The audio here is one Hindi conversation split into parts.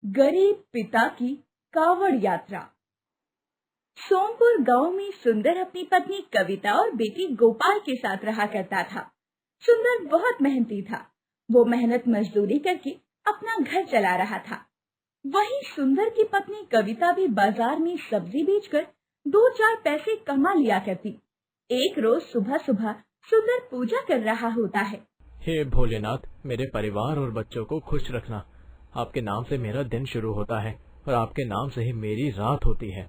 गरीब पिता की कावड़ यात्रा। सोमपुर गांव में सुंदर अपनी पत्नी कविता और बेटी गोपाल के साथ रहा करता था। सुंदर बहुत मेहनती था। वो मेहनत मजदूरी करके अपना घर चला रहा था। वहीं सुंदर की पत्नी कविता भी बाजार में सब्जी बेचकर 2-4 पैसे कमा लिया करती। एक रोज सुबह सुबह सुंदर पूजा कर रहा होता है। हे भोलेनाथ, मेरे परिवार और बच्चों को खुश रखना। आपके नाम से मेरा दिन शुरू होता है और आपके नाम से ही मेरी रात होती है।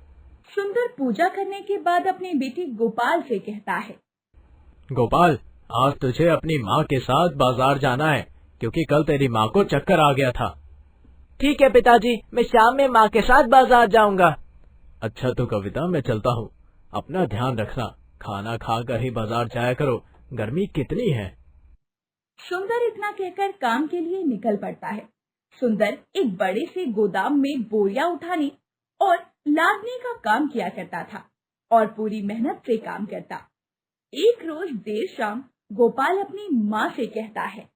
सुंदर पूजा करने के बाद अपनी बेटी गोपाल से कहता है, गोपाल, आज तुझे अपनी माँ के साथ बाजार जाना है क्योंकि कल तेरी माँ को चक्कर आ गया था। ठीक है पिताजी, मैं शाम में माँ के साथ बाजार जाऊंगा। अच्छा तो कविता, मैं चलता हूँ। अपना ध्यान रखना, खाना खाकर ही बाजार जाया करो, गर्मी कितनी है। सुंदर इतना कहकर काम के लिए निकल पड़ता है। सुंदर एक बड़े से गोदाम में बोरियां उठाने और लादने का काम किया करता था और पूरी मेहनत से काम करता। एक रोज देर शाम गोपाल अपनी माँ से कहता है,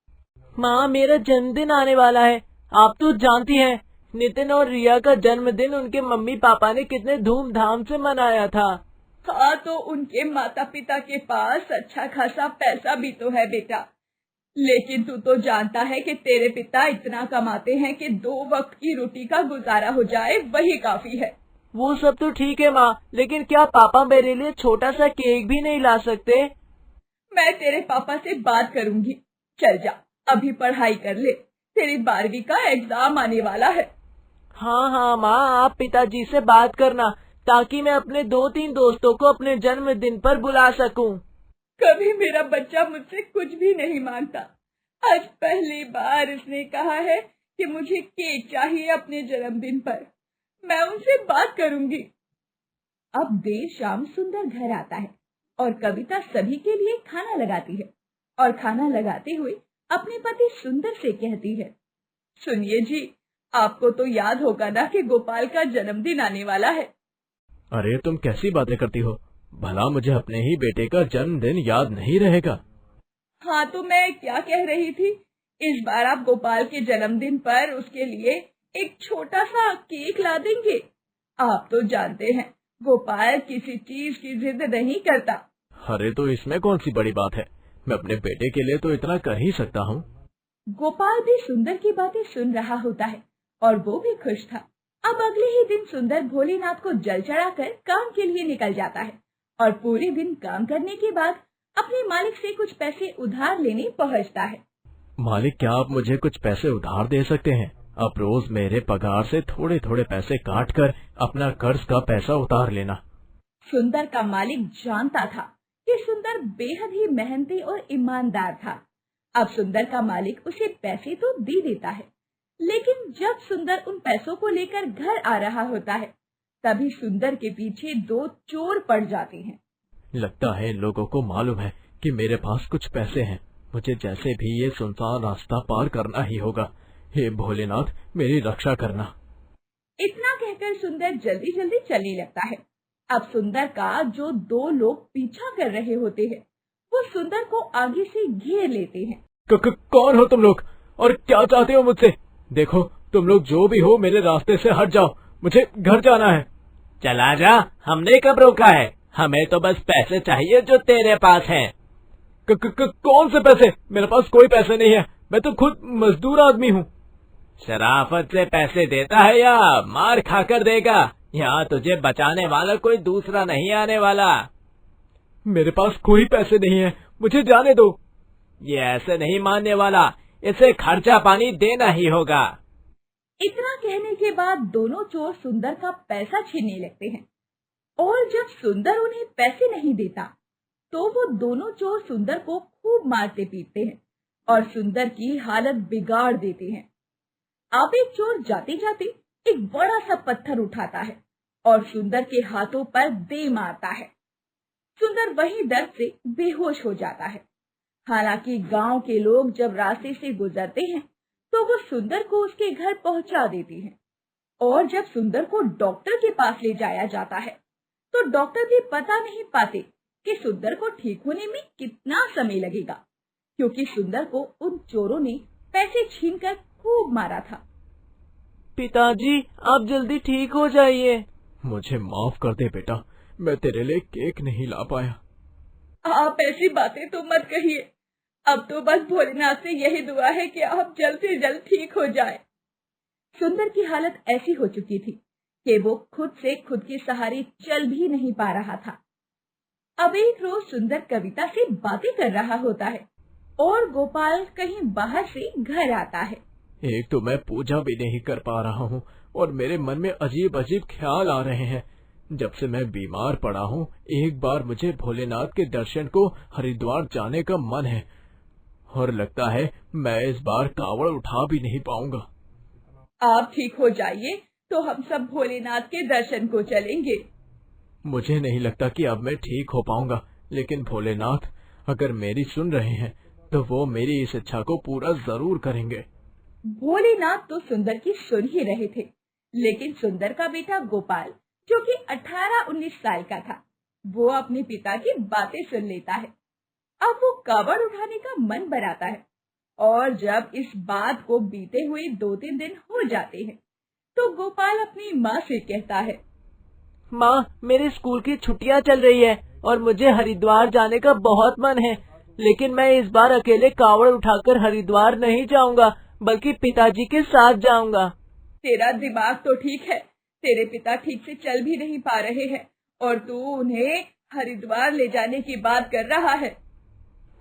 माँ, मेरा जन्मदिन आने वाला है। आप तो जानती हैं, नितिन और रिया का जन्मदिन उनके मम्मी पापा ने कितने धूमधाम से मनाया था। हाँ, तो उनके माता पिता के पास अच्छा खासा पैसा भी तो है बेटा, लेकिन तू तो जानता है कि तेरे पिता इतना कमाते हैं कि 2 वक्त की रोटी का गुजारा हो जाए, वही काफी है। वो सब तो ठीक है माँ, लेकिन क्या पापा मेरे लिए छोटा सा केक भी नहीं ला सकते? मैं तेरे पापा से बात करूंगी। चल जा, अभी पढ़ाई कर ले, तेरी 12वीं का एग्जाम आने वाला है। हाँ हाँ माँ, आप पिताजी से बात करना ताकि मैं अपने 2-3 दोस्तों को अपने जन्मदिन पर बुला सकूं। कभी मेरा बच्चा मुझसे कुछ भी नहीं मांगता। आज पहली बार उसने कहा है कि मुझे केक चाहिए अपने जन्मदिन पर। मैं उनसे बात करूंगी। अब देर शाम सुंदर घर आता है और कविता सभी के लिए खाना लगाती है और खाना लगाते हुए अपने पति सुंदर से कहती है, सुनिए जी, आपको तो याद होगा ना कि गोपाल का जन्मदिन आने वाला है। अरे तुम कैसी बातें करती हो? भला मुझे अपने ही बेटे का जन्मदिन याद नहीं रहेगा? हाँ, तो मैं क्या कह रही थी, इस बार आप गोपाल के जन्मदिन पर उसके लिए एक छोटा सा केक ला देंगे। आप तो जानते हैं, गोपाल किसी चीज की जिद नहीं करता। अरे तो इसमें कौन सी बड़ी बात है, मैं अपने बेटे के लिए तो इतना कर ही सकता हूँ। गोपाल भी सुंदर की बातें सुन रहा होता है और वो भी खुश था। अब अगले ही दिन सुंदर भोलेनाथ को जल चढ़ाकर काम के लिए निकल जाता है और पूरे दिन काम करने के बाद अपने मालिक से कुछ पैसे उधार लेने पहुंचता है। मालिक, क्या आप मुझे कुछ पैसे उधार दे सकते हैं? आप रोज मेरे पगार से थोड़े थोड़े पैसे काट कर अपना कर्ज का पैसा उतार लेना। सुंदर का मालिक जानता था कि सुंदर बेहद ही मेहनती और ईमानदार था। अब सुंदर का मालिक उसे पैसे तो दे देता है, लेकिन जब सुंदर उन पैसों को लेकर घर आ रहा होता है, तभी सुंदर के पीछे 2 चोर पड़ जाते हैं। लगता है लोगों को मालूम है कि मेरे पास कुछ पैसे हैं। मुझे जैसे भी ये सुनसान रास्ता पार करना ही होगा। हे भोलेनाथ, मेरी रक्षा करना। इतना कहकर सुंदर जल्दी जल्दी चलने लगता है। अब सुंदर का जो 2 लोग पीछा कर रहे होते हैं, वो सुंदर को आगे से घेर लेते हैं। कौन हो तुम लोग और क्या चाहते हो मुझसे? देखो, तुम लोग जो भी हो, मेरे रास्ते से हट जाओ, मुझे घर जाना है। चला जा, हमने कब रोका है? हमें तो बस पैसे चाहिए जो तेरे पास हैं। कौन से पैसे? मेरे पास कोई पैसे नहीं है, मैं तो खुद मजदूर आदमी हूँ। शराफत से पैसे देता है या मार खाकर देगा? यहाँ तुझे बचाने वाला कोई दूसरा नहीं आने वाला। मेरे पास कोई पैसे नहीं है, मुझे जाने दो। ये ऐसे नहीं मानने वाला, इसे खर्चा पानी देना ही होगा। इतना कहने के बाद दोनों चोर सुंदर का पैसा छीनने लगते हैं और जब सुंदर उन्हें पैसे नहीं देता, तो वो दोनों चोर सुंदर को खूब मारते पीटते हैं और सुंदर की हालत बिगाड़ देते हैं। अब एक चोर जाते जाते एक बड़ा सा पत्थर उठाता है और सुंदर के हाथों पर दे मारता है। सुंदर वहीं दर्द से बेहोश हो जाता है। हालांकि गांव के लोग जब रास्ते से गुजरते हैं, तो वो सुंदर को उसके घर पहुंचा देते हैं और जब सुंदर को डॉक्टर के पास ले जाया जाता है, तो डॉक्टर भी पता नहीं पाते कि सुंदर को ठीक होने में कितना समय लगेगा, क्योंकि सुंदर को उन चोरों ने पैसे छीनकर खूब मारा था। पिताजी, आप जल्दी ठीक हो जाइए। मुझे माफ कर दे बेटा, मैं तेरे लिए केक नहीं ला पाया। आप ऐसी बातें तो मत कहिए। अब तो बस भोलेनाथ से यही दुआ है कि आप जल्द से जल्द ठीक हो जाए। सुंदर की हालत ऐसी हो चुकी थी कि वो खुद से खुद के सहारे चल भी नहीं पा रहा था। अब एक रोज सुंदर कविता से बातें कर रहा होता है और गोपाल कहीं बाहर से घर आता है। एक तो मैं पूजा भी नहीं कर पा रहा हूँ और मेरे मन में अजीब अजीब ख्याल आ रहे हैं। जब से मैं बीमार पड़ा हूँ, एक बार मुझे भोलेनाथ के दर्शन को हरिद्वार जाने का मन है और लगता है मैं इस बार कावड़ उठा भी नहीं पाऊंगा। आप ठीक हो जाइए तो हम सब भोलेनाथ के दर्शन को चलेंगे। मुझे नहीं लगता कि अब मैं ठीक हो पाऊंगा, लेकिन भोलेनाथ अगर मेरी सुन रहे हैं तो वो मेरी इस इच्छा को पूरा जरूर करेंगे। भोलेनाथ तो सुंदर की सुन ही रहे थे, लेकिन सुंदर का बेटा गोपाल, जो कि 18-19 साल का था, वो अपने पिता की बातें सुन लेता है। अब वो कावड़ उठाने का मन बनाता है और जब इस बात को बीते हुए 2-3 दिन हो जाते हैं, तो गोपाल अपनी माँ से कहता है, माँ, मेरे स्कूल की छुट्टियाँ चल रही है और मुझे हरिद्वार जाने का बहुत मन है, लेकिन मैं इस बार अकेले कावड़ उठाकर हरिद्वार नहीं जाऊंगा, बल्कि पिताजी के साथ जाऊंगा। तेरा दिमाग तो ठीक है, तेरे पिता ठीक से चल भी नहीं पा रहे हैं और तू उन्हें हरिद्वार ले जाने की बात कर रहा है।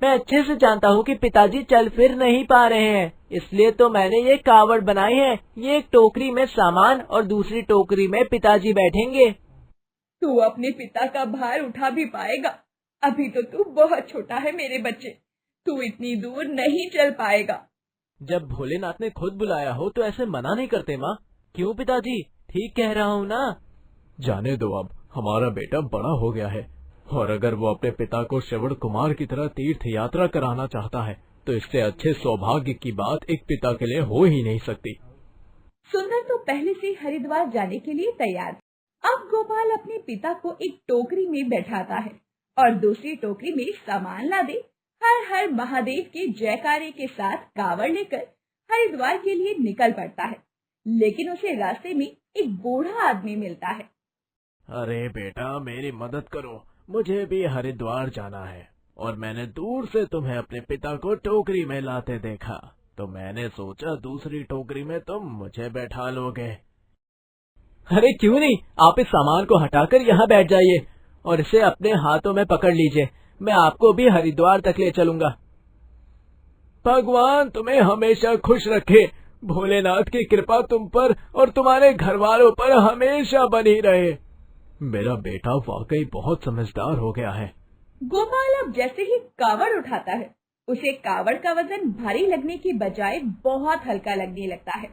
मैं अच्छे से जानता हूँ कि पिताजी चल फिर नहीं पा रहे हैं, इसलिए तो मैंने ये कावड़ बनाई है। ये एक टोकरी में सामान और दूसरी टोकरी में पिताजी बैठेंगे। तू अपने पिता का भार उठा भी पाएगा? अभी तो तू बहुत छोटा है मेरे बच्चे, तू इतनी दूर नहीं चल पाएगा। जब भोलेनाथ ने खुद बुलाया हो तो ऐसे मना नहीं करते माँ। क्यों पिताजी, ठीक कह रहा हूँ ना? जाने दो, अब हमारा बेटा बड़ा हो गया है और अगर वो अपने पिता को श्रवण कुमार की तरह तीर्थ यात्रा कराना चाहता है तो इससे अच्छे सौभाग्य की बात एक पिता के लिए हो ही नहीं सकती। सुंदर तो पहले से हरिद्वार जाने के लिए तैयार था। अब गोपाल अपने पिता को एक टोकरी में बैठाता है और दूसरी टोकरी में सामान लादे हर हर महादेव के जयकारे के साथ कावड़ लेकर हरिद्वार के लिए निकल पड़ता है। लेकिन उसे रास्ते में एक बूढ़ा आदमी मिलता है। अरे बेटा, मेरी मदद करो, मुझे भी हरिद्वार जाना है और मैंने दूर से तुम्हें अपने पिता को टोकरी में लाते देखा, तो मैंने सोचा दूसरी टोकरी में तुम मुझे बैठा लोगे। अरे क्यों नहीं, आप इस सामान को हटाकर यहाँ बैठ जाइए और इसे अपने हाथों में पकड़ लीजिए। मैं आपको भी हरिद्वार तक ले चलूंगा। भगवान तुम्हें हमेशा खुश रखे। भोलेनाथ की कृपा तुम पर और तुम्हारे घर वालों पर हमेशा बनी रहे। मेरा बेटा वाकई बहुत समझदार हो गया है। गोपाल अब जैसे ही कावड़ उठाता है, उसे कावड़ का वजन भारी लगने की बजाय बहुत हल्का लगने लगता है।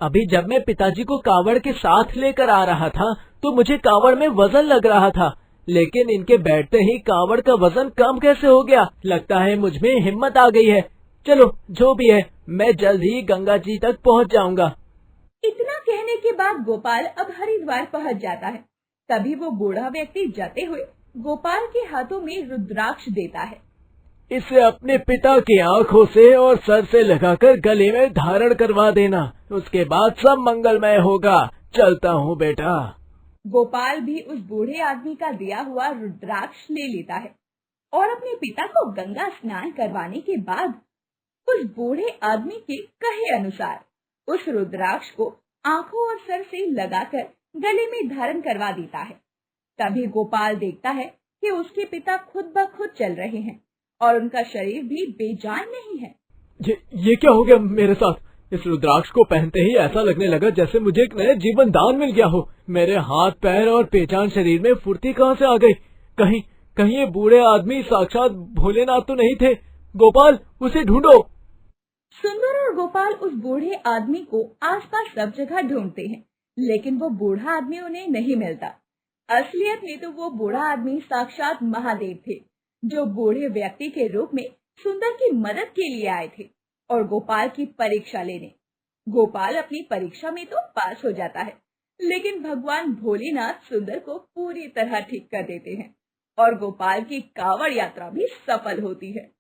अभी जब मैं पिताजी को कावड़ के साथ लेकर आ रहा था तो मुझे कावड़ में वजन लग रहा था, लेकिन इनके बैठते ही कावड़ का वजन कम कैसे हो गया? लगता है मुझ में हिम्मत आ गई है। चलो, जो भी है, मैं जल्द ही गंगा जी तक पहुंच जाऊंगा। इतना कहने के बाद गोपाल अब हरिद्वार पहुंच जाता है। तभी वो बूढ़ा व्यक्ति जाते हुए गोपाल के हाथों में रुद्राक्ष देता है। इसे अपने पिता की आंखों से और सर से लगाकर गले में धारण करवा देना, उसके बाद सब मंगलमय होगा। चलता हूँ बेटा। गोपाल भी उस बूढ़े आदमी का दिया हुआ रुद्राक्ष ले लेता है और अपने पिता को गंगा स्नान करवाने के बाद उस बूढ़े आदमी के कहे अनुसार उस रुद्राक्ष को आंखों और सर से लगाकर गले में धारण करवा देता है। तभी गोपाल देखता है कि उसके पिता खुद ब खुद चल रहे हैं और उनका शरीर भी बेजान नहीं है। ये क्या हो गया मेरे साथ? इस रुद्राक्ष को पहनते ही ऐसा लगने लगा जैसे मुझे एक नया जीवन दान मिल गया हो। मेरे हाथ पैर और बेजान शरीर में फुर्ती कहाँ से आ गई? कहीं ये बूढ़े आदमी साक्षात भोलेनाथ तो नहीं थे? गोपाल, उसे ढूंढो। सुंदर और गोपाल उस बूढ़े आदमी को आसपास सब जगह ढूंढते हैं, लेकिन वो बूढ़ा आदमी उन्हें नहीं मिलता। असलियत में तो वो बूढ़ा आदमी साक्षात महादेव थे, जो बूढ़े व्यक्ति के रूप में सुंदर की मदद के लिए आए थे और गोपाल की परीक्षा लेने। गोपाल अपनी परीक्षा में तो पास हो जाता है, लेकिन भगवान भोलेनाथ सुंदर को पूरी तरह ठीक कर देते हैं और गोपाल की कांवड़ यात्रा भी सफल होती है।